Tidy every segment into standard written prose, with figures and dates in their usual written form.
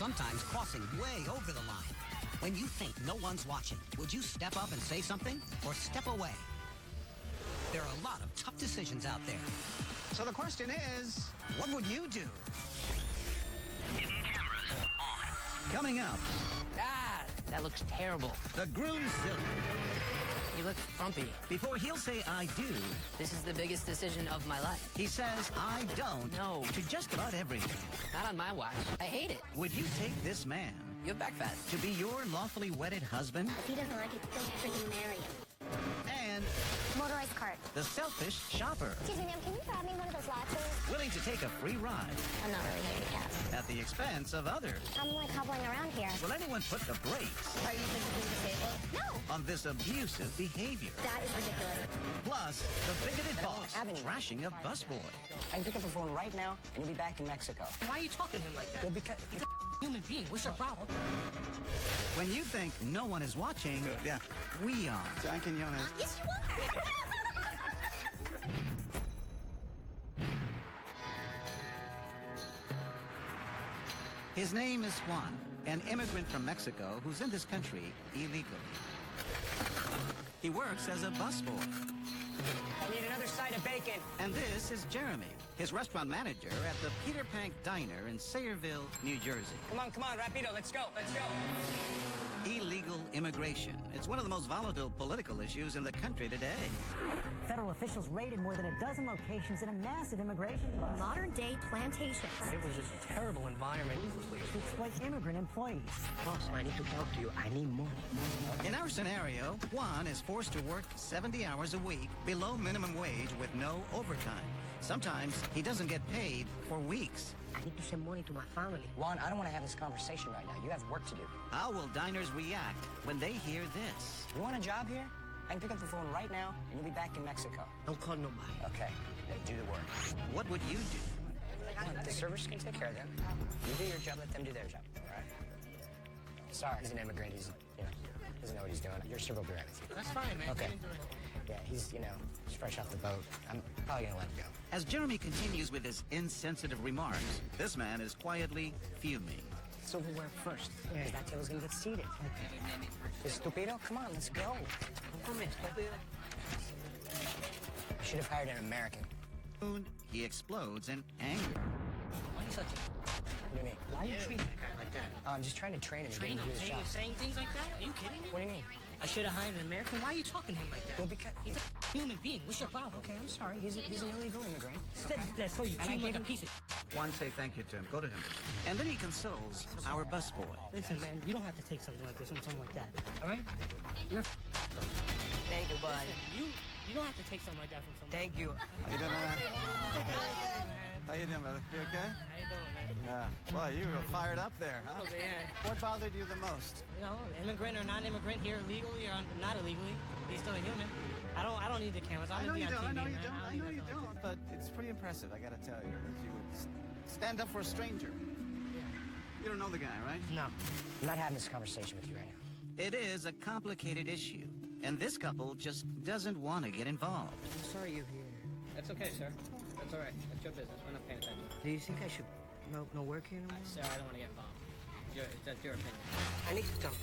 sometimes crossing way over the line. When you think no one's watching, would you step up and say something or step away? There are a lot of tough decisions out there. So the question is, what would you do? Cameras on. Coming up. Ah, that looks terrible. The Groomzilla. He looks frumpy. Before he'll say I do, This is the biggest decision of my life. he says I don't. No. To just about everything. Not on my watch. I hate it. Would you take this man You have back fat. to be your lawfully wedded husband? If he doesn't like it, don't freaking marry him. And Motorized cart. the selfish shopper, Excuse me, ma'am, can you grab me one of those lattes? willing to take a free ride I'm not really handicapped. at the expense of others. I'm like hobbling around here. Will anyone put the brakes Are you physically disabled? No! on this abusive behavior? That is ridiculous. Plus, the bigoted boss trashing a busboy. I can pick up the phone right now, and you'll be back in Mexico. Why are you talking to him like that? Well, because He's a human being. What's your problem? When you think no one is watching, Yeah. we are. John Quinones. Yes, you are! His name is Juan, an immigrant from Mexico who's in this country illegally. He works as a busboy. I need another side of bacon. And this is Jeremy, his restaurant manager at the Peter Pank Diner in Sayreville, New Jersey. Come on, Rapido, let's go, let's go. Illegal immigration. It's one of the most volatile political issues in the country today. Federal officials raided more than a dozen locations in a massive immigration bust Modern-day plantations. It was just a terrible environment. to exploit immigrant employees. Boss, I need to talk to you. I need money. In our scenario, Juan is forced to work 70 hours a week below minimum wage with no overtime. Sometimes he doesn't get paid for weeks. I need to send money to my family. Juan, I don't want to have this conversation right now. You have work to do. How will diners react when they hear this? You want a job here? I can pick up the phone right now, and you'll be back in Mexico. Don't call nobody. Okay, then do the work. What would you do? The servers can take care of them. You do your job, let them do their job, all right? Sorry, he's an immigrant. He's, doesn't know what he's doing. Your server will be right with you. That's fine, man. Okay. Yeah, he's fresh off the boat. I'm probably gonna let him go. As Jeremy continues with his insensitive remarks, this man is quietly fuming. Silverware first. Yeah, that table's gonna get seated. Estupido, come on, let's go. Come here, Stupido. I should have hired an American. Soon, he explodes in anger. Why are you such a... What do you mean? Why are you treating that guy like that? I'm just trying to train him to Train do him, his job. saying things like that? Are you kidding me? What do you mean? I should have hired an American. Why are you talking to him like that? Well, because He's a human being. What's your problem? okay, I'm sorry. He's an illegal immigrant. That's so you treat him like a piece of... Juan, say thank you to him. Go to him. And then he consoles our busboy. Listen, man, you don't have to take something like this and something like that, all right? You're Thank you, bud. You don't have to take something like that from someone. Thank you. How you doing, man? How you doing, brother? You okay? How you doing, man? Yeah. Well, you were fired up there, huh? Oh, yeah. What bothered you the most? You know, immigrant or non-immigrant here illegally or not illegally, he's still a human. I don't need the cameras. I know you don't. I know you man. don't. I know you don't. But it's pretty impressive, I gotta tell you, that you would stand up for a stranger. You don't know the guy, right? No. I'm not having this conversation with you right now. It is a complicated issue, and this couple just doesn't want to get involved. I'm sorry you're here. That's okay, sir. That's all right. That's your business. We're not paying attention. Do you think I should no work here anymore? Sir, I don't want to get involved. That's your opinion. I need to talk.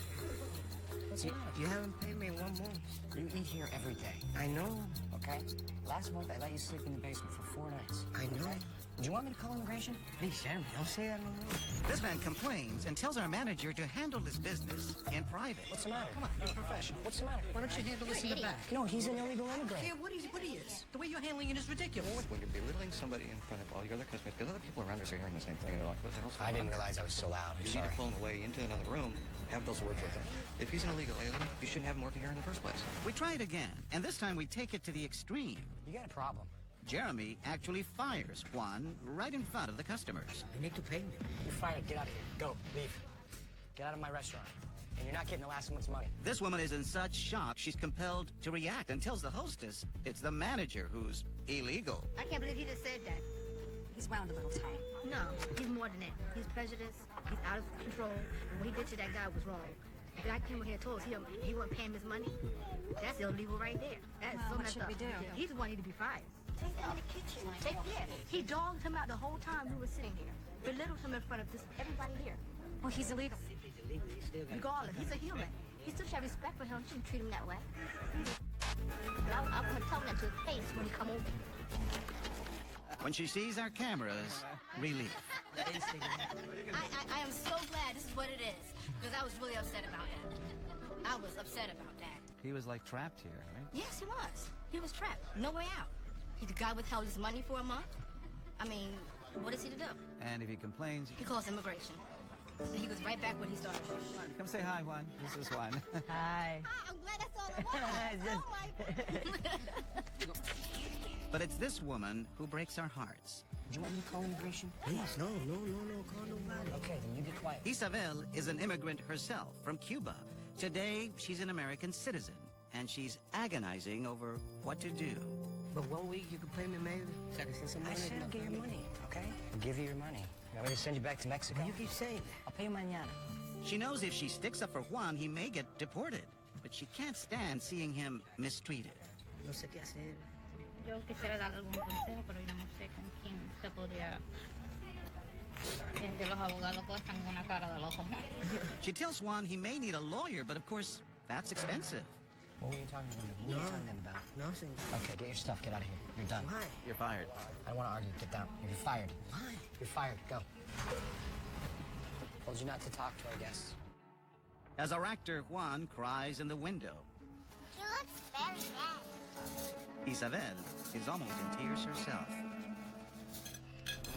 You haven't paid me in 1 month. You eat here every day. I know. Okay? Last month, I let you sleep in the basement for 4 nights. I know. Do you want me to call immigration? Please, Jeremy, don't say that no more. This man complains and tells our manager to handle his business in private. What's the matter? Come on, you're a professional. What's the matter? Why don't you handle this in the back? No, he's an illegal immigrant. Yeah, what he is. The way you're handling it is ridiculous. When you're belittling somebody in front of all your other customers, because other people around us are hearing the same thing, and they're like, what the hell's going on? I didn't realize I was so loud. I'm You sorry. need to phone away into another room, have those words with him. If he's an illegal alien, you shouldn't have him working here in the first place. We try it again, and this time we take it to the extreme. You got a problem. Jeremy actually fires Juan right in front of the customers. You need to pay me. You're fired. Get out of here. Go. Leave. Get out of my restaurant. And you're not getting the last month's money. This woman is in such shock, she's compelled to react and tells the hostess it's the manager who's illegal. I can't believe he just said that. He's wound a little tight. No, he's more than that. He's prejudiced. He's out of control. And what he did to that guy was wrong. The guy came over here and told us he wasn't paying his money. That's illegal right there. That's Well, so what messed should up. we do? He's the one who need to be fired. Take him in the kitchen. He dogged him out the whole time we were sitting here. Belittled him in front of everybody here. Well, he's illegal. Regardless, he's a human. He still should have respect for him. Shouldn't treat him that way. I'm gonna tell him that to his face when he come over. When she sees our cameras, relief. I am so glad this is what it is, because I was really upset about it. I was upset about that. He was like trapped here, right? Yes, he was. He was trapped. No way out. The guy withheld his money for a month. I mean, what is he to do? And if he complains, He calls immigration. So he goes right back where he started. come say hi, Juan. This is Juan. Hi. I'm glad that's all it was. Oh my. But it's this woman who breaks our hearts. Do you want me to call immigration? Please, no, call nobody. Okay, then you be quiet. Isabel is an immigrant herself from Cuba. Today, she's an American citizen, and she's agonizing over what to do. But 1 week you can pay me maybe, so I can send some I money. said I'll get your money, okay? I'll give you your money. You want me to send you back to Mexico? You keep saying I'll pay you mañana. She knows if she sticks up for Juan, he may get deported. But she can't stand seeing him mistreated. that. No sé qué hacer. Yo quisiera darle algún consejo, pero yo no sé con quién se podría... De los abogados pues están con una cara de loco. She tells Juan he may need a lawyer, but of course, that's expensive. What were you talking about? What were you talking to them about? Nothing. Okay, get your stuff. Get out of here. You're done. Why? You're fired. I don't want to argue. Get down. You're fired. Why? You're fired. Go. Told you not to talk to our guests. As our actor Juan cries in the window, He looks very bad. Isabel is almost in tears herself.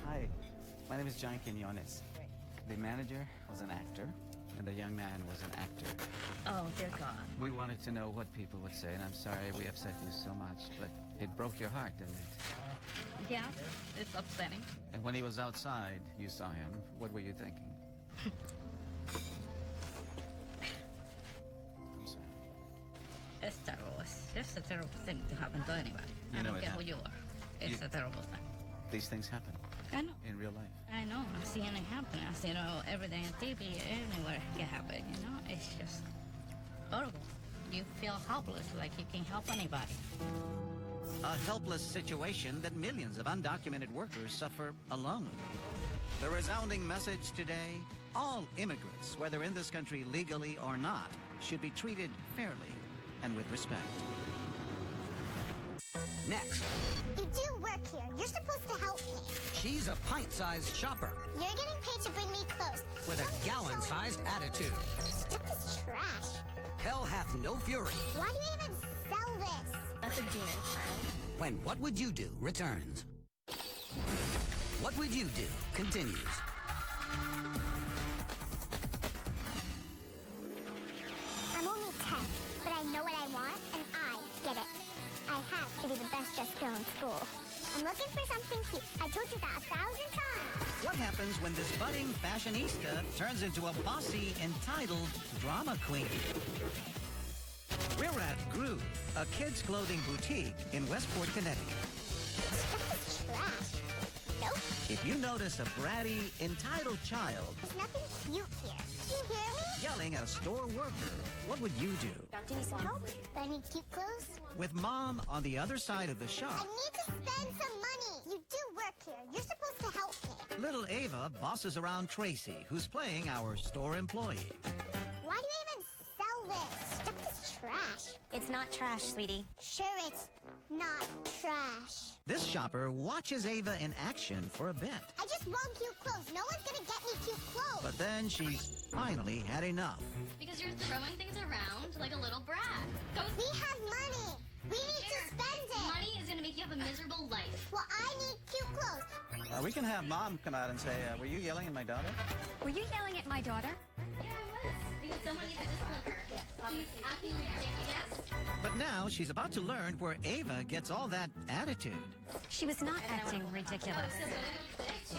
Hi, my name is John Quinones. The manager was an actor, and the young man was an actor. Oh, dear God. We wanted to know what people would say, and I'm sorry we upset you so much, but it broke your heart, didn't it? Yeah, it's upsetting. And when he was outside, you saw him. What were you thinking? I'm sorry. It's terrible. It's just a terrible thing to happen to anybody. You I know don't it care who happened. you are. It's You- a terrible thing. These things happen I know. in real life. I know. I'm seeing it happen. I see it every day on TV, anywhere it can happen, you know? It's just horrible. You feel helpless, like you can't help anybody. A helpless situation that millions of undocumented workers suffer alone. The resounding message today, all immigrants, whether in this country legally or not, should be treated fairly and with respect. Next, You do work here. You're supposed to help me. she's a pint-sized shopper You're getting paid to bring me clothes. with a gallon-sized attitude. Stuff is trash. Hell hath no fury Why do you even sell this? That's a demon. when What Would You Do returns. What Would You Do continues. I'm only 10, but I know what I want, and I get it. I have to be the best dressed girl in school. I'm looking for something cute. I told you that 1,000 times. What happens when this budding fashionista turns into a bossy, entitled drama queen? We're at Groove, a kids' clothing boutique in Westport, Connecticut. Stuff is trash. Nope. If you notice a bratty, entitled child There's nothing cute here. Do you hear me? yelling at a store worker, what would you do? Do you need some help? Do I need cute clothes? With Mom on the other side of the I shop, need to spend some money. You do work here. You're supposed to help me. little Ava bosses around Tracy, who's playing our store employee. Why do you even sell this? Stuff is trash. It's not trash, sweetie. Sure, it's not trash. This shopper watches Ava in action for a bit. I just want cute clothes. No one's gonna get me cute clothes. But then she's finally had enough. Because you're throwing things around like a little brat. We have money. We need to spend it. Money is gonna make you have a miserable life. Well, I need cute clothes. We can have Mom come out and say, were you yelling at my daughter? Were you yelling at my daughter? Yeah, I was. Because someone needs to discipline her. She's acting ridiculous. But now she's about to learn where Ava gets all that attitude. She was not acting ridiculous. Sure.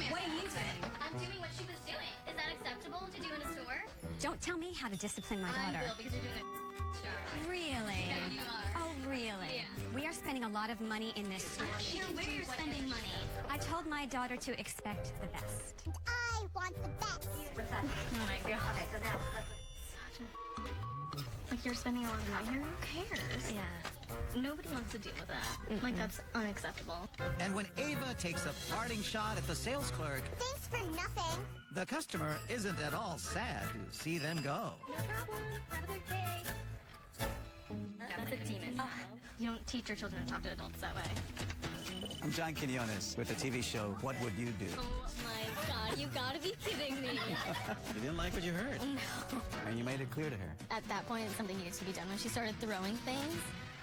What are you doing? I'm doing what she was doing. Is that acceptable to do in a store? Don't tell me how to discipline my I daughter. will because you're doing a job. Really? Yeah, you are. Oh, really? Yeah. We are spending a lot of money in this store. I don't care where you're spending money. I told my daughter to expect the best. I want the best. Oh my God. Like, you're spending a lot of money here? Who cares? Yeah. Nobody wants to deal with that. Like, that's unacceptable. And when Ava takes a parting shot at the sales clerk, Thanks for nothing. The customer isn't at all sad to see them go. No problem. Have a good day. That's a demon. You don't teach your children to talk to adults that way. I'm John Quinones with the TV show What Would You Do? Oh my god, you gotta be kidding me. You didn't like what you heard. No. And you made it clear to her. At that point, something needed to be done. When she started throwing things,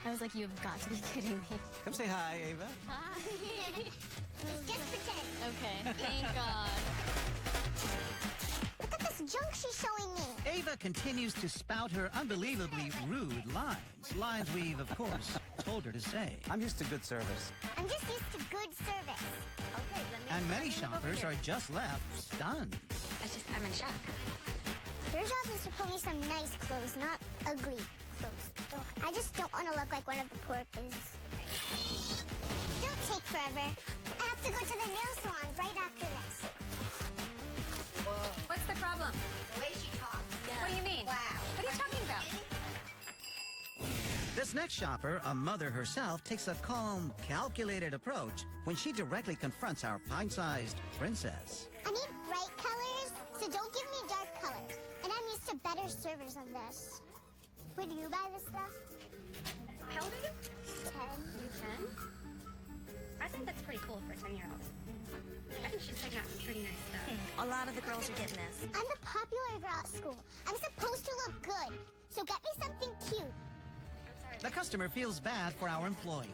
I was like, you've got to be kidding me. Come say hi, Ava. Hi. Just pretend. Okay, thank God. Look at this junk she's showing me. Ava continues to spout her unbelievably rude lines. Lines we've, of course, told her to say. I'm used to good service. I'm just used to good service. Okay, let me... And many shoppers are just left stunned. I'm in shock. Your job is to put me some nice clothes, not ugly clothes. I just don't want to look like one of the poor kids. Don't take forever. I have to go to the nail salon right after this. What's the problem? The way she talks. What do you mean? Wow. What are you talking about? This next shopper, a mother herself, takes a calm, calculated approach when she directly confronts our pint-sized princess. I need bright colors, so don't give me dark colors. And I'm used to better servers than this. Would you buy this stuff? How old are you? 10. You 10? I think that's pretty cool for a 10-year-old. I think she's picking out some pretty nice stuff. A lot of the girls are getting this. I'm the popular girl at school. I'm supposed to look good. So get me something cute. The customer feels bad for our employee.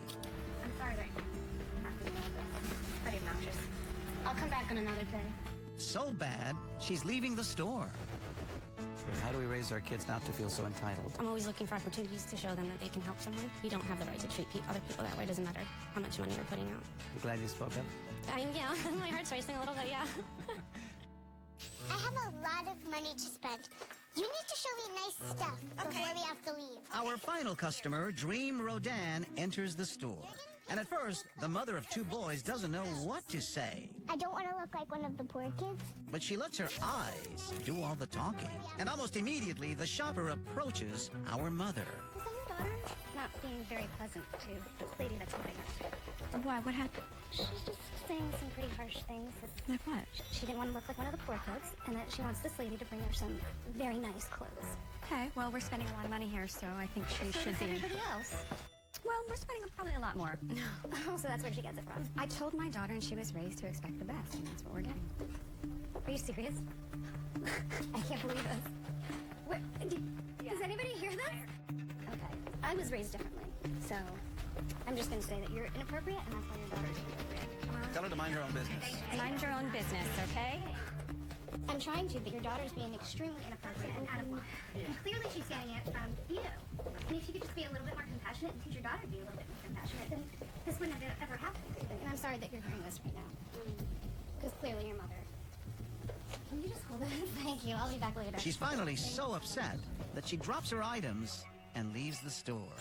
I'm sorry, but pretty obnoxious. I'll come back on another day. So bad, she's leaving the store. How do we raise our kids not to feel so entitled? I'm always looking for opportunities to show them that they can help someone. You don't have the right to treat other people that way. It doesn't matter how much money you're putting out. I'm glad you spoke up. I mean, yeah, my heart's racing a little bit, yeah. I have a lot of money to spend. You need to show me nice stuff before we have to leave. Our final customer, Dream Rodan, enters the store. And at first, the mother of two boys doesn't know what to say. I don't want to look like one of the poor kids. But she lets her eyes do all the talking. And almost immediately, the shopper approaches our mother. Is that your daughter? Not being very pleasant to the lady that's holding her. Why? What happened? She's just saying some pretty harsh things. Like what? She didn't want to look like one of the poor kids, and that she wants this lady to bring her some very nice clothes. Okay, well, we're spending a lot of money here, so I think she So should does be... everybody else. Well, we're spending probably a lot more. Oh, so that's where she gets it from. I told my daughter, and she was raised to expect the best, and that's what we're getting. Are you serious? I can't believe this. What, does anybody hear this? Okay. I was raised differently, so I'm just going to say that you're inappropriate, and that's why your daughter's inappropriate. Tell her to mind her own business. Mind your own business, okay? I'm trying to, but your daughter's being extremely inappropriate and out of line. And clearly she's getting it from you. And if you could just be a little bit more compassionate and teach your daughter to be a little bit more compassionate, then this wouldn't have ever happened. And I'm sorry that you're hearing this right now. Because clearly your mother... Can you just hold it? Thank you. I'll be back later. She's finally so upset that she drops her items and leaves the store.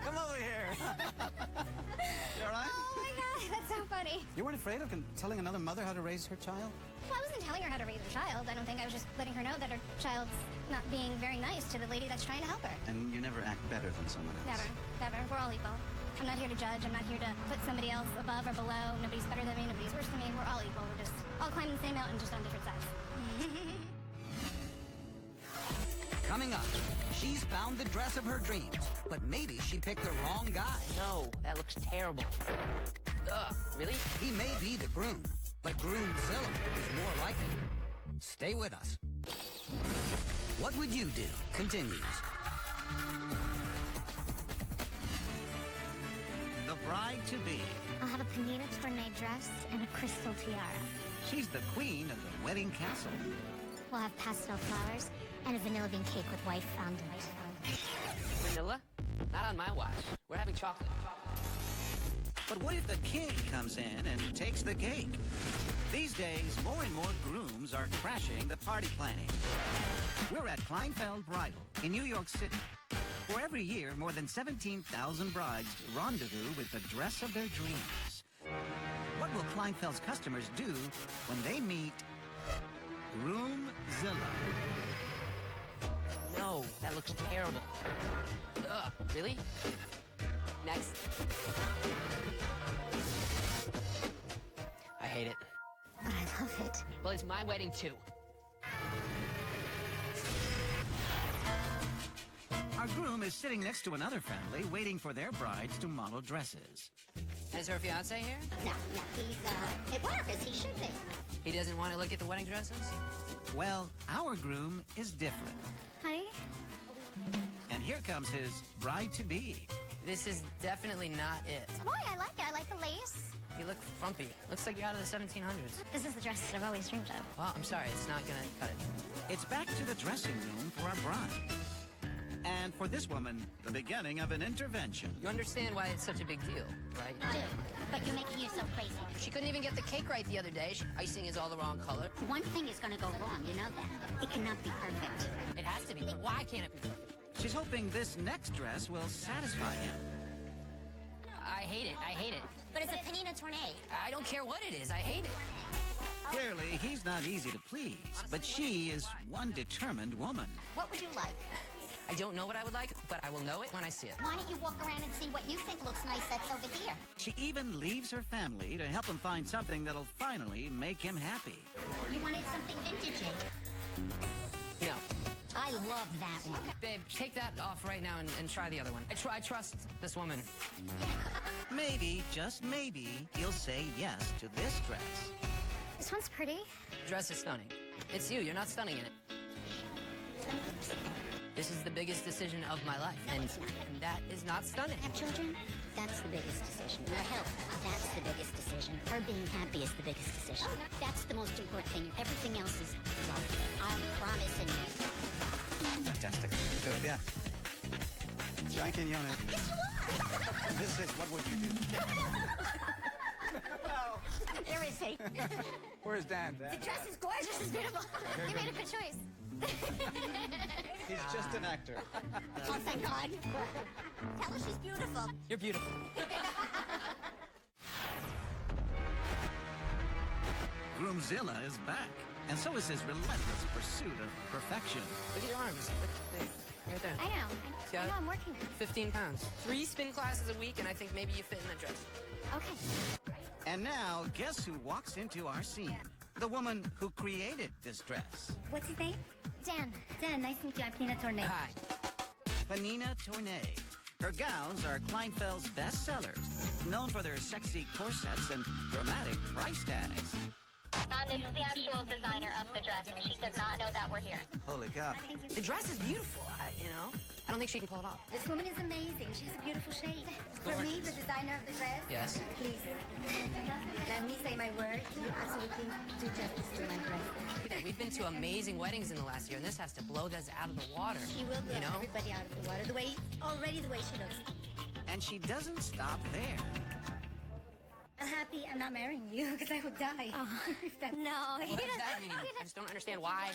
Come over here. You all right? Oh my god, that's so funny. You weren't afraid of telling another mother how to raise her child? Well, I wasn't telling her how to raise her child. I don't think. I was just letting her know that her child's not being very nice to the lady that's trying to help her. And you never act better than someone else. Never. We're all equal. I'm not here to judge. I'm not here to put somebody else above or below. Nobody's better than me. Nobody's worse than me. We're all equal. We're just all climbing the same mountain, just on different sides. Coming up, she's found the dress of her dreams, but maybe she picked the wrong guy. No, that looks terrible. Ugh, really? He may be the groom, but Groomzilla is more like it. Stay with us. What Would You Do continues. The bride-to-be. I'll have a panina tournée dress and a crystal tiara. She's the queen of the wedding castle. We'll have pastel flowers and a vanilla bean cake with white fondant. Vanilla? Not on my watch. We're having chocolate. But what if the king comes in and takes the cake? These days, more and more grooms are crashing the party planning. We're at Kleinfeld Bridal in New York City, where every year more than 17,000 brides rendezvous with the dress of their dreams. What will Kleinfeld's customers do when they meet Groomzilla? No, that looks terrible. Ugh, really? Next. I hate it. But I love it. Well, it's my wedding too. Our groom is sitting next to another family waiting for their brides to model dresses. Is her fiance here? No, he's, at work, as he should be. He doesn't want to look at the wedding dresses? Well, our groom is different. Hi. And here comes his bride-to-be. This is definitely not it. Why? I like it. I like the lace. You look frumpy. Looks like you're out of the 1700s. This is the dress that I've always dreamed of. Well, I'm sorry, it's not gonna cut it. It's back to the dressing room for our bride. And for this woman, the beginning of an intervention. You understand why it's such a big deal, right? I do, but you're making yourself crazy. She couldn't even get the cake right the other day. Icing is all the wrong color. One thing is gonna go wrong, you know that. It cannot be perfect. It has to be, but why can't it be perfect? She's hoping this next dress will satisfy him. I hate it. I hate it. But it's a panina tournée. I don't care what it is. I hate it. Clearly, he's not easy to please, but she is one determined woman. What would you like? I don't know what I would like, but I will know it when I see it. Why don't you walk around and see what you think looks nice that's over here? She even leaves her family to help him find something that'll finally make him happy. You wanted something vintagey. No. I love that one. Babe, take that off right now and try the other one. I trust this woman. Maybe, just maybe, he'll say yes to this dress. This one's pretty. The dress is stunning. It's you. You're not stunning in it. This is the biggest decision of my life, and that is not stunning. Have children? That's the biggest decision. Your health, that's the biggest decision. Her being happy is the biggest decision. That's the most important thing. Everything else is lovely. I'm promising you. Fantastic. Good, yeah. John Quinones. Yes, you are! This is what would you do? Here is he. Where's Dan? The dress is gorgeous. It's beautiful. You made a good choice. He's just an actor. Oh, thank God. Tell her she's beautiful. You're beautiful. Groomzilla is back, and so is his relentless pursuit of perfection. Look at your arms. Look, right there. I know. See I know, I'm working. 15 pounds. 3 spin classes a week, and I think maybe you fit in that dress. Okay. And now, guess who walks into our scene? The woman who created this dress. What's his name? Dan. Dan, nice to meet you. I'm Panina Tournée. Hi. Panina Tournée. Her gowns are Kleinfeld's bestsellers, known for their sexy corsets and dramatic price tags. This is the actual designer of the dress, and she does not know that we're here. Holy cow. The dress is beautiful, I don't think she can pull it off. This woman is amazing. She has a beautiful shape. For me, the designer of the dress. Yes. Please. Let me say my word. You absolutely do justice to my dress. We've been to amazing weddings in the last year, and this has to blow this out of the water. She will blow you know? everybody out of the water. The way she looks. And she doesn't stop there. I'm happy I'm not marrying you because I would die. Oh. No. What does that mean? I just don't understand why.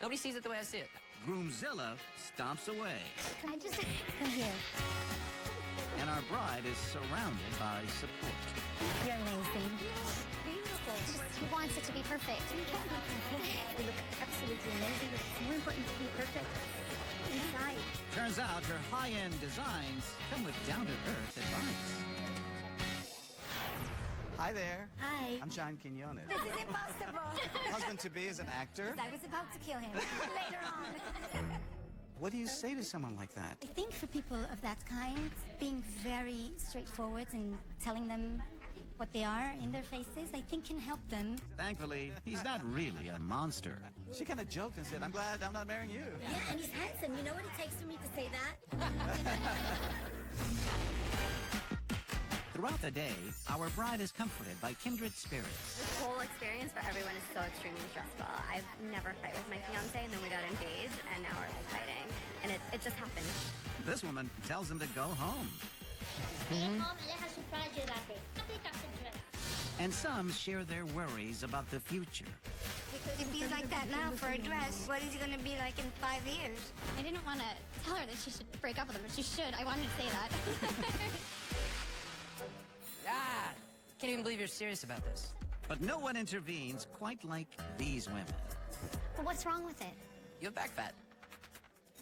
Nobody sees it the way I see it. Groomzilla stomps away, Can I just come here? and our bride is surrounded by support. You're amazing. Beautiful. He wants it to be perfect. You can be perfect. You look absolutely amazing. It's more important to be perfect inside. Turns out her high-end designs come with down-to-earth advice. Hi there. Hi. I'm John Quinones. This is impossible. Husband-to-be is an actor. I was about to kill him later on. What do you say to someone like that? I think for people of that kind, being very straightforward and telling them what they are in their faces, I think can help them. Thankfully, he's not really a monster. She kind of joked and said, I'm glad I'm not marrying you. Yeah, and he's handsome. You know what it takes for me to say that? Throughout the day, our bride is comforted by kindred spirits. This whole experience for everyone is so extremely stressful. I've never fight with my fiance, and then we got engaged, and now we're like fighting. And it just happened. This woman tells him to go home. And some share their worries about the future. If he's like that now for a dress, what is he going to be like in 5 years? I didn't want to tell her that she should break up with him, but she should. I wanted to say that. Can't even believe you're serious about this. But no one intervenes quite like these women. But what's wrong with it? You have back fat.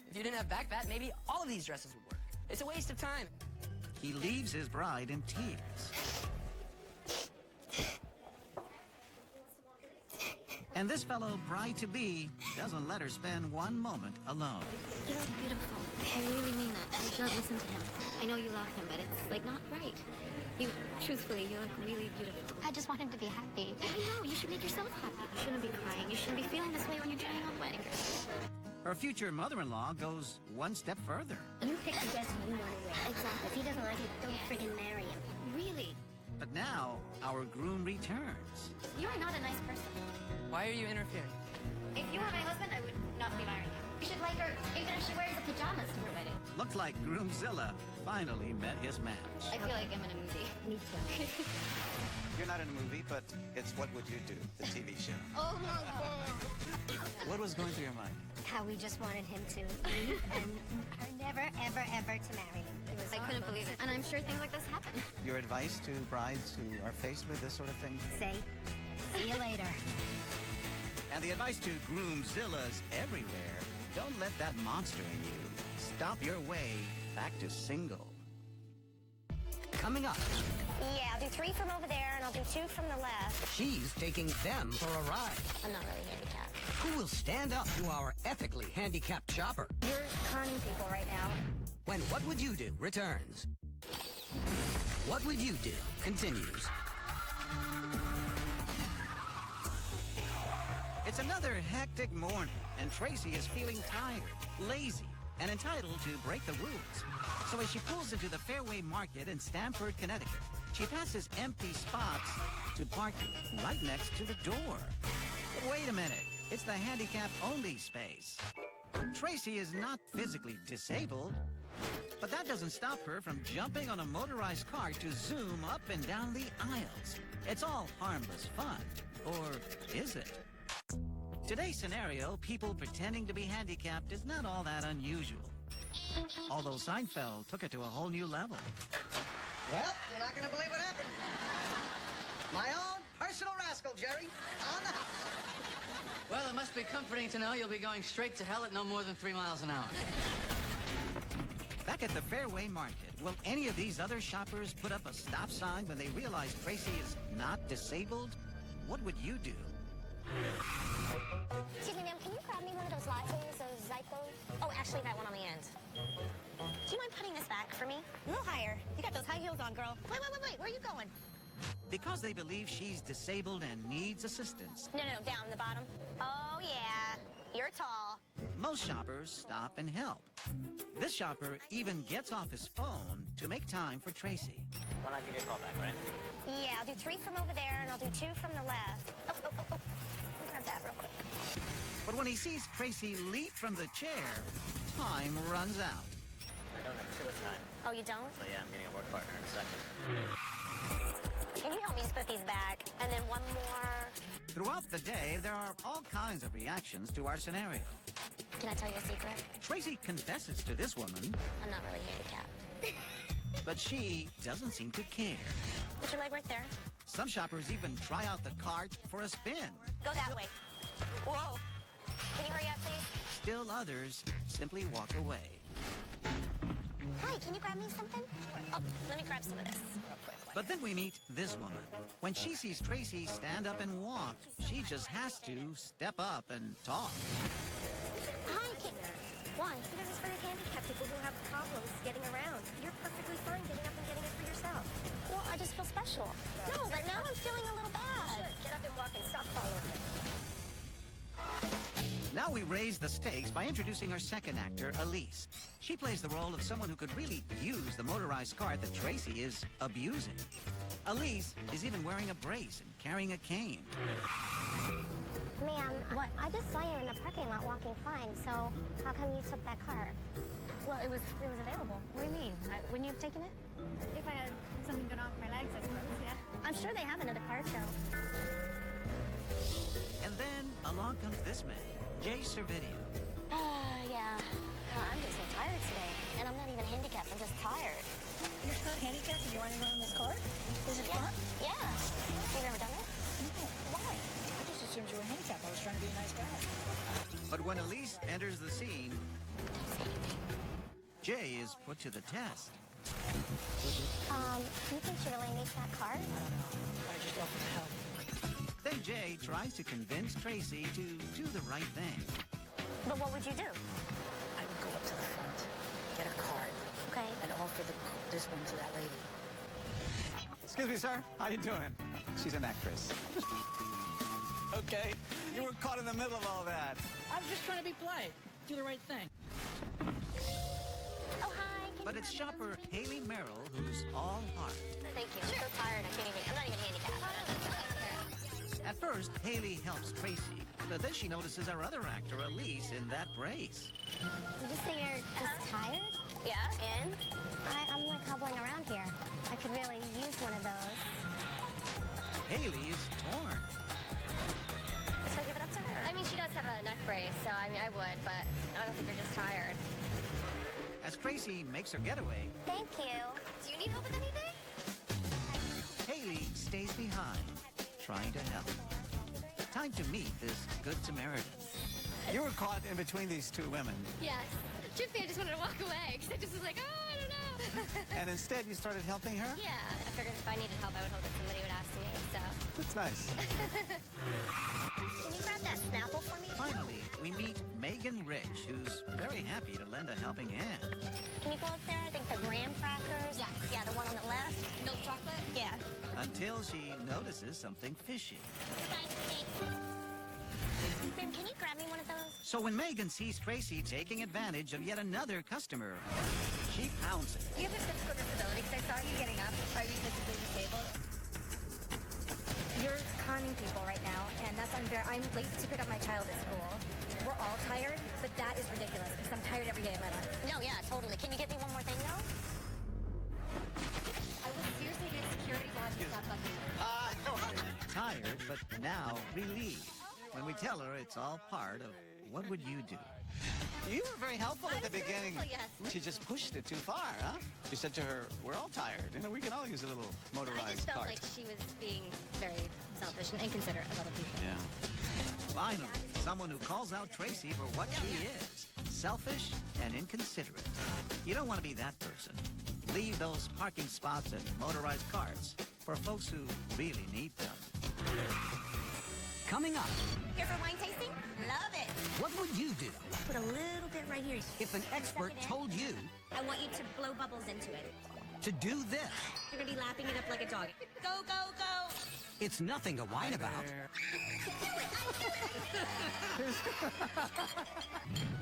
If you didn't have back fat, maybe all of these dresses would work. It's a waste of time. He leaves his bride in tears. And this fellow bride-to-be doesn't let her spend one moment alone. You look beautiful. I really mean that. You should listen to him. I know you love him, but it's, like, not right. Truthfully, you look really beautiful. I just want him to be happy. I know, you should make yourself happy. You shouldn't be crying. You shouldn't be feeling this way when you're trying on wedding dress. Her future mother-in-law goes one step further. You pick the dress you want to wear. Exactly. If he doesn't like it, don't friggin' marry him. Really? But now, our groom returns. You are not a nice person. Why are you interfering? If you were my husband, I would not be marrying you. You should like her even if she wears the pajamas to her wedding. Looks like Groomzilla finally met his match. I feel like I'm in a movie. Me too. You're not in a movie, but it's What Would You Do, the TV show. Oh my God. What was going through your mind? How we just wanted him to leave and her never, ever, ever to marry him. I couldn't believe it. And I'm sure things like this happen. Your advice to brides who are faced with this sort of thing? Say, see you later. And the advice to Groomzillas everywhere, don't let that monster in you stop your way back to single. Coming up, Yeah, I'll do 3 from over there and I'll do 2 from the left. she's taking them for a ride. I'm not really handicapped. Who will stand up to our ethically handicapped shopper? You're conning people right now. When What Would You Do returns. What Would You Do continues. It's another hectic morning, and Tracy is feeling tired, lazy, and entitled to break the rules. So as she pulls into the Fairway Market in Stamford, Connecticut, she passes empty spots to park right next to the door. But wait a minute, it's the handicap-only space. Tracy is not physically disabled, but that doesn't stop her from jumping on a motorized cart to zoom up and down the aisles. It's all harmless fun. Or is it? Today's scenario, people pretending to be handicapped, is not all that unusual. Although Seinfeld took it to a whole new level. Well, you're not going to believe what happened. My own personal rascal, Jerry, on the house. Well, it must be comforting to know you'll be going straight to hell at no more than 3 miles an hour. Back at the Fairway Market, will any of these other shoppers put up a stop sign when they realize Tracy is not disabled? What would you do? Excuse me, ma'am, can you grab me one of those lattes, those Zypos? Oh, actually, that one on the end. Do you mind putting this back for me? A little higher. You got those high heels on, girl. Wait. Where are you going? Because they believe she's disabled and needs assistance, No, down the bottom. Oh, yeah. You're tall. most shoppers stop and help. This shopper even gets off his phone to make time for Tracy. Why not give you a call back, right? Yeah, I'll do 3 from over there and I'll do 2 from the left. Oh. Let me grab that real quick. But when he sees Tracy leap from the chair, time runs out. I don't have too much time. Oh, you don't? So yeah, I'm getting a work partner in a second. Can you help me just put these back? And then one more. Throughout the day, there are all kinds of reactions to our scenario. Can I tell you a secret? Tracy confesses to this woman, I'm not really handicapped. but she doesn't seem to care. Put your leg right there. Some shoppers even try out the cart for a spin. Go that way. Whoa. Can you hurry up, please? Still others simply walk away. Hi, can you grab me something? Oh, let me grab some of this real quick. But then we meet this woman. When she sees Tracy stand up and walk, she just has to step up and talk. Hi, why? Because it's for the handicapped people who have problems getting around. You're perfectly fine getting up and getting it for yourself. Well, I just feel special. No, but now I'm feeling a little bad. Sure, get up and walk and stop following me. Now we raise the stakes by introducing our second actor, Elise. She plays the role of someone who could really use the motorized cart that Tracy is abusing. Elise is even wearing a brace and carrying a cane. Ma'am, what? I just saw you in the parking lot walking fine, so how come you took that car? Well, it was available. What do you mean? Wouldn't you have taken it? If I had something going on with my legs, I suppose, yeah. I'm sure they have another car show. And then along comes this man, Jay Servideo. Yeah. I'm just so tired today. And I'm not even handicapped. I'm just tired. You're not handicapped and you want to go on this car? Is it fun? Yeah. You've never done it? No. Why? I just assumed you were handicapped. I was trying to be a nice guy. But when Elise enters the scene, Jay is put to the test. Do you think she really needs that car? I just offered to help. Then Jay tries to convince Tracy to do the right thing. But what would you do? I would go up to the front, get a card, Okay. and offer this one to that lady. Excuse me, sir. How you doing? She's an actress. Okay, you were caught in the middle of all that. I'm just trying to be polite. Do the right thing. Oh, hi. But it's shopper Haley Merrill who's all heart. Thank you. I'm so tired. I'm not even handicapped. At first, Haley helps Tracy, but then she notices our other actor, Elise, in that brace. You just say you're just tired? Yeah, and? I'm like hobbling around here. I could really use one of those. Haley is torn. So give it up to her. I mean, she does have a neck brace, so I mean, I would, but I don't think you're just tired. As Tracy makes her getaway, Thank you. Do you need help with anything? Haley stays behind, trying to help. Time to meet this Good Samaritan. You were caught in between these two women, Yes. Truthfully, I just wanted to walk away, because I just was like, oh, I don't know. and instead you started helping her? Yeah, I figured if I needed help, I would hope that somebody would ask me, so. That's nice. Can you grab that Snapple for me? Finally, we meet Megan Rich, who's very happy to lend a helping hand. Can you go up there? I think the graham crackers. Yeah. Yeah, the one on the left. Milk chocolate? Yeah. Until she notices something fishy. Ben, can you grab me one of those? So when Megan sees Tracy taking advantage of yet another customer, she pounces. Do you have a physical disability? Because I saw you getting up. Are you physically disabled? You're conning people right now, and that's unfair. I'm late to pick up my child at school. We're all tired, but that is ridiculous, because I'm tired every day of my life. No, yeah, totally. Can you get me one more thing, though? I would seriously need security guards to stop bugging me. Tired, but now relieved. When we tell her it's all part of what would you do? You were very helpful at the beginning. Yes. She just pushed it too far, huh? She said to her, we're all tired. You know, we can all use a little I motorized just felt cart. like she was being very selfish and inconsiderate of other people. Yeah. Finally, someone who calls out Tracy for what she is. Selfish and inconsiderate. You don't want to be that person. Leave those parking spots and motorized carts for folks who really need them. Coming up, Here for wine tasting? Love it. what would you do Put a little bit right here. if an expert told you I want you to blow bubbles into it. to do this? You're gonna be lapping it up like a dog. Go, go, go. It's nothing to whine about.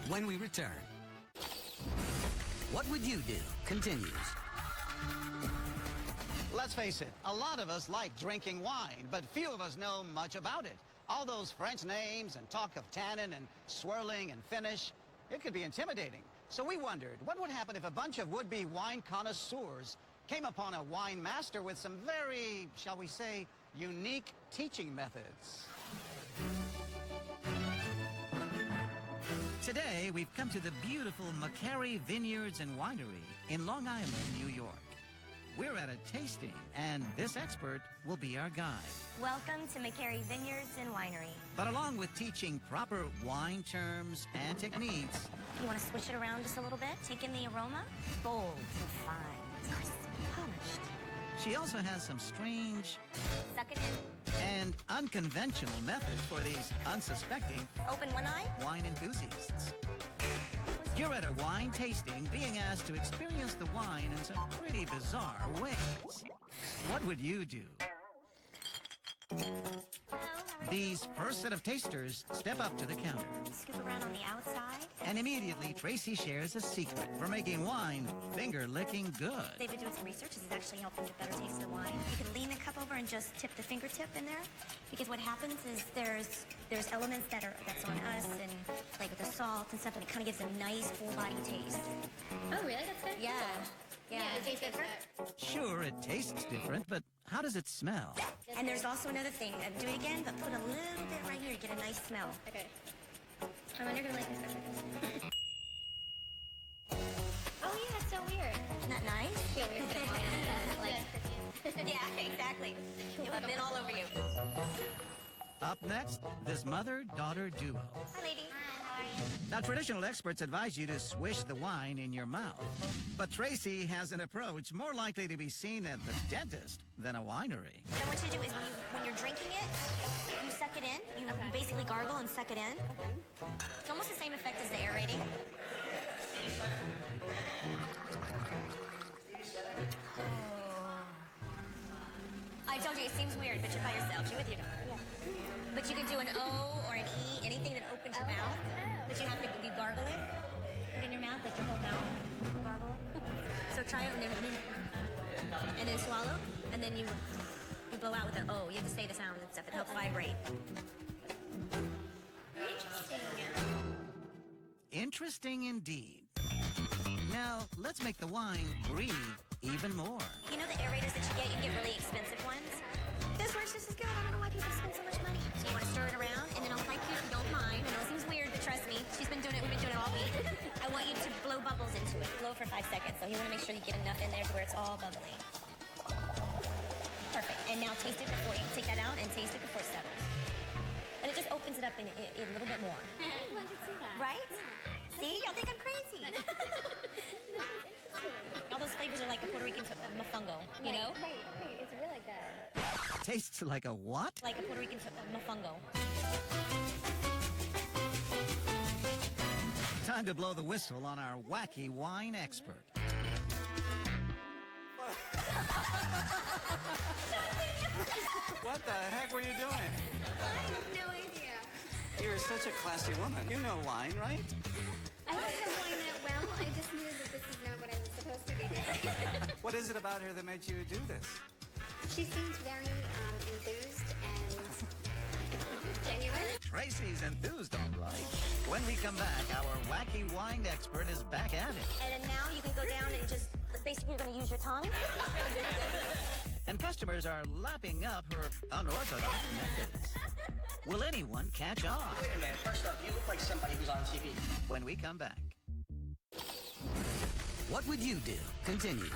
When we return, What Would You Do continues. Let's face it, a lot of us like drinking wine, but few of us know much about it. All those French names and talk of tannin and swirling and finish, it could be intimidating. So we wondered, what would happen if a bunch of would-be wine connoisseurs came upon a wine master with some very, shall we say, unique teaching methods? Today, we've come to the beautiful McCary Vineyards and Winery in Long Island, New York. We're at a tasting, and this expert will be our guide. Welcome to McCary Vineyards and Winery. But along with teaching proper wine terms and techniques, You want to switch it around just a little bit? Take in the aroma? Bold and fine. Nice and polished. she also has some strange Suck it in. and unconventional methods for these unsuspecting Open one eye. wine enthusiasts. You're at a wine tasting, being asked to experience the wine in some pretty bizarre ways. What would you do? These first set of tasters step up to the counter, Scoop around on the outside. and immediately Tracy shares a secret for making wine finger-licking good. They've been doing some research. This has actually helped them get better taste of the wine. You can lean the cup over and just tip the fingertip in there, because what happens is there's elements that's on us, and like with the salt and stuff, and it kind of gives a nice full body taste. Oh, really? That's good? Yeah. Yeah. It tastes different? Sure, it tastes different, but how does it smell? And there's also another thing. Do it again, but put a little bit right here to get a nice smell. Okay. I wonder if you're gonna like this. Oh, yeah, it's so weird. Isn't that nice? Feel weird. Yeah, exactly. It would have been all over you. Up next, this mother-daughter duo. Hi, lady. Hi, how Now, traditional experts advise you to swish the wine in your mouth. But Tracy has an approach more likely to be seen at the dentist than a winery. What I want you to do is when you're drinking it, you suck it in. You basically gargle and suck it in. It's almost the same effect as the aerating. I told you, it seems weird, but you're by yourself. You're with your dog. Yeah. But you can do an O or an E, anything that opens your mouth. But you have to you gargle it. Put it in your mouth, like your whole mouth. Gargle. So try it and then swallow. And then you blow out with an O. You have to say the sound and stuff. It helps vibrate. Interesting indeed. Now, let's make the wine breathe even more. You know the aerators that you get really expensive ones? This works just as good. I don't know why people spend so much money. So you want to stir it around, and then I'll like you if you don't mind. I know it seems weird, but trust me, we've been doing it all week. I want you to blow bubbles into it. Blow for 5 seconds. So you want to make sure you get enough in there to where it's all bubbly. Perfect. And now taste it before you take that out and taste it before it settles. And it just opens it up in a little bit more. I could see that. Right? See? Y'all think I'm crazy. All those flavors are like a Puerto Rican mofongo, you know? Right. It's really good. Tastes like a what? Like a Puerto Rican mofongo. Time to blow the whistle on our wacky wine expert. What the heck were you doing? I have no idea. You're such a classy woman. You know wine, right? I don't know wine that well. I just knew that this is not what I was supposed to be doing. What is it about her that made you do this? She seems very enthused and genuine. Tracy's enthused, all right. When we come back, our wacky wine expert is back at it. And then now you can go down and just, basically you're going to use your tongue. And customers are lapping up her unorthodox methods. Will anyone catch on? Wait a minute. First off, you look like somebody who's on TV. When we come back. What would you do? Continues.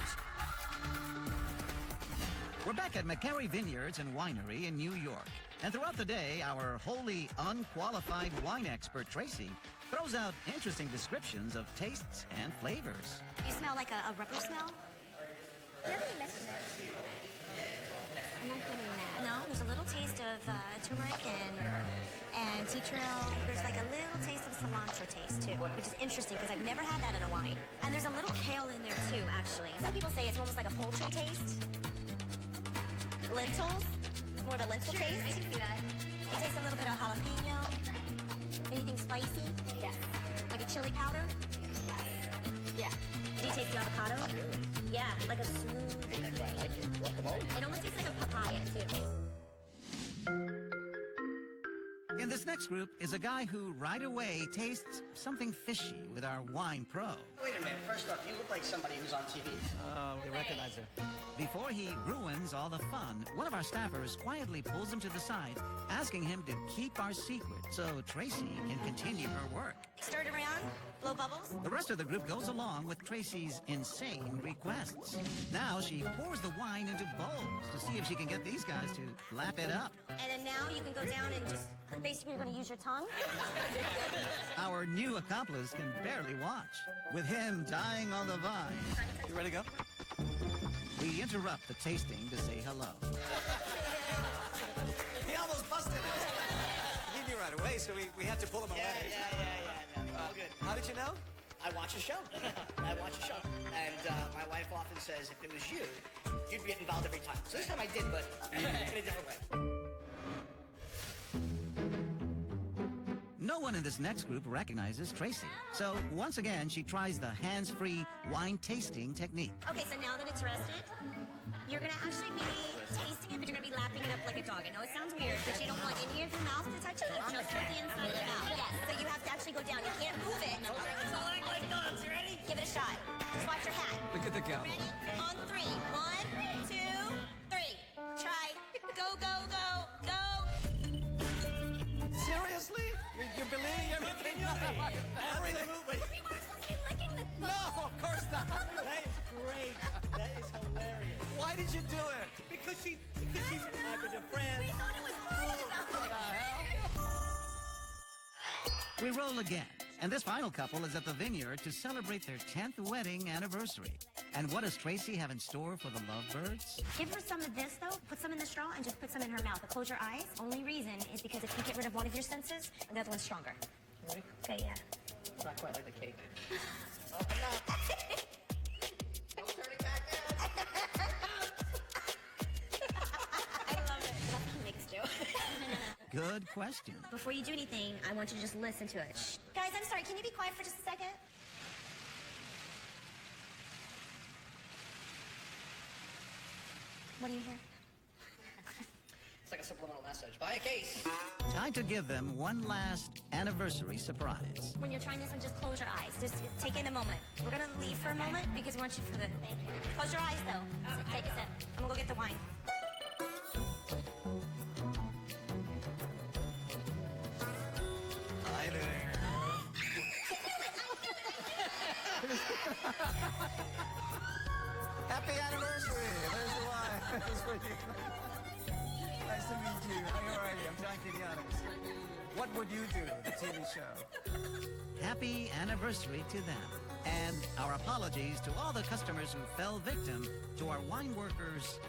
We're back at McCary Vineyards and Winery in New York. And throughout the day, our wholly unqualified wine expert, Tracy, throws out interesting descriptions of tastes and flavors. You smell like a rubber smell? Nobody mentioned that. I'm not getting that. No, there's a little taste of turmeric and tea tree. There's like a little taste of cilantro taste too, which is interesting because I've never had that in a wine. And there's a little kale in there too, actually. Some people say it's almost like a poultry taste. Lentils, more of a lentil taste. I can see that. It tastes a little bit of jalapeno. Anything spicy? Yes. Like a chili powder? Yeah. Do you taste the avocado? Yeah, like a smooth. It almost tastes like a papaya too. In this next group is a guy who right away tastes something fishy with our wine pro. Wait a minute. First off, you look like somebody who's on TV. We recognize her. Before he ruins all the fun, one of our staffers quietly pulls him to the side, asking him to keep our secret so Tracy can continue her work. Stir it around, blow bubbles. The rest of the group goes along with Tracy's insane requests. Now she pours the wine into bowls to see if she can get these guys to lap it up. And then now you can go down and just, basically you're going to use your tongue. Our new accomplice can barely watch, with him dying on the vine. You ready to go? We interrupt the tasting to say hello. He almost busted it. He knew right away, so we had to pull him away. Yeah. All good. How did you know? I watch a show. And my wife often says if it was you, you'd get involved every time. So this time I did, but in a different way. No one in this next group recognizes Tracy. So once again, she tries the hands-free wine tasting technique. Okay, so now that it's rested, you're going to actually be tasting it, but you're going to be lapping it up like a dog. I know it sounds weird, but you don't want any of your mouth to touch it. Just with the inside of your mouth. Yes, so you have to actually go down. You can't move it. So like dogs, you ready? Give it a shot. Just watch your hat. Look at the camera. Ready? On 3. 1, 2, 3. Try. Go, go, go, go. Seriously? You're believing everything? Absolutely. No, of course not. That is great. That is hilarious. Why did you do it? Because she's a good friend. We thought it was fun enough. We roll again. And this final couple is at the vineyard to celebrate their 10th wedding anniversary. And what does Tracy have in store for the lovebirds? Give her some of this, though. Put some in the straw and just put some in her mouth. But close your eyes. Only reason is because if you get rid of one of your senses, the other one's stronger. Ready? Okay, yeah. It's not quite like the cake. Good question. Before you do anything, I want you to just listen to it. Shh. Guys, I'm sorry. Can you be quiet for just a second? What do you hear? It's like a subliminal message. Buy a case. Time to give them one last anniversary surprise. When you're trying this one, just close your eyes. Just take in a moment. We're gonna leave for a moment because we want you for the... Close your eyes, though. Take a sip. I'm gonna go get the wine. Hi there. Happy anniversary! There's the wine. That's for you. Nice to meet you. How are you? I'm John Kirianis. What would you do? The TV show. Happy anniversary to them. And our apologies to all the customers who fell victim to our wine workers'